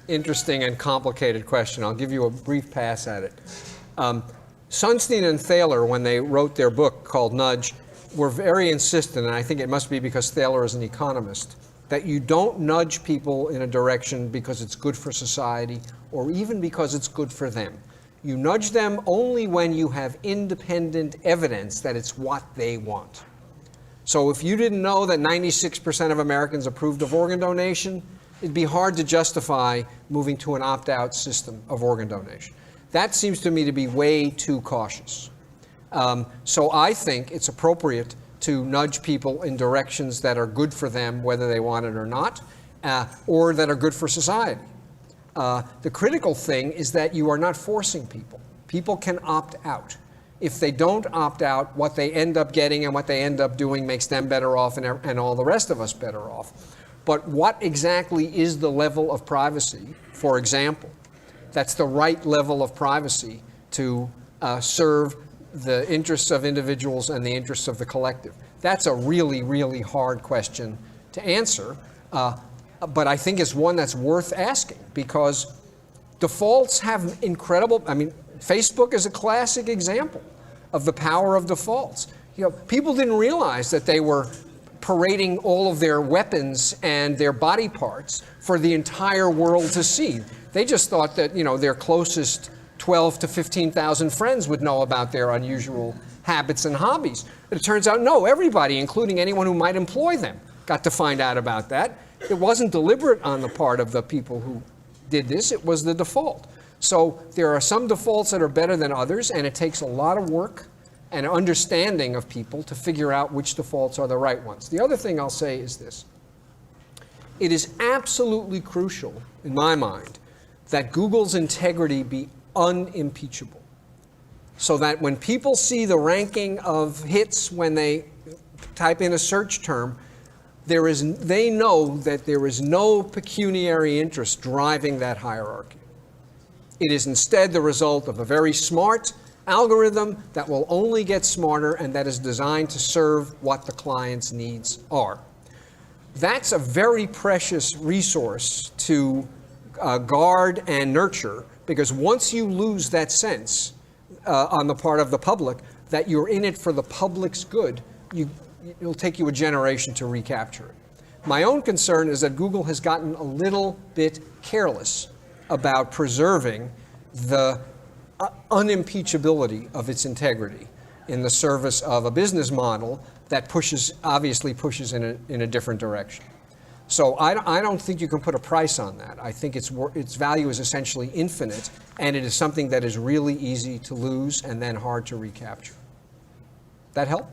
interesting and complicated question. I'll give you a brief pass at it. Sunstein and Thaler, when they wrote their book called Nudge, were very insistent, and I think it must be because Thaler is an economist, that you don't nudge people in a direction because it's good for society or even because it's good for them. You nudge them only when you have independent evidence that it's what they want. So if you didn't know that 96% of Americans approved of organ donation, it'd be hard to justify moving to an opt-out system of organ donation. That seems to me to be way too cautious. So I think it's appropriate to nudge people in directions that are good for them, whether they want it or not, or that are good for society. The critical thing is that you are not forcing people. People can opt out. If they don't opt out, what they end up getting and what they end up doing makes them better off and all the rest of us better off. But what exactly is the level of privacy, for example, that's the right level of privacy to serve the interests of individuals and the interests of the collective? That's a really, really hard question to answer, but I think it's one that's worth asking, because defaults have incredible, I mean, Facebook is a classic example of the power of defaults. You know, people didn't realize that they were parading all of their weapons and their body parts for the entire world to see. They just thought that, you know, their closest 12 to 15,000 friends would know about their unusual habits and hobbies. But it turns out, no, everybody, including anyone who might employ them, got to find out about that. It wasn't deliberate on the part of the people who did this, it was the default. So there are some defaults that are better than others, and it takes a lot of work and understanding of people to figure out which defaults are the right ones. The other thing I'll say is this. It is absolutely crucial, in my mind, that Google's integrity be unimpeachable, so that when people see the ranking of hits when they type in a search term, they know that there is no pecuniary interest driving that hierarchy. It is instead the result of a very smart algorithm that will only get smarter and that is designed to serve what the client's needs are. That's a very precious resource to guard and nurture, because once you lose that sense on the part of the public that you're in it for the public's good, it'll take you a generation to recapture it. My own concern is that Google has gotten a little bit careless about preserving the unimpeachability of its integrity in the service of a business model that obviously pushes in a different direction. So I don't think you can put a price on that. I think its value is essentially infinite, and it is something that is really easy to lose and then hard to recapture. That help?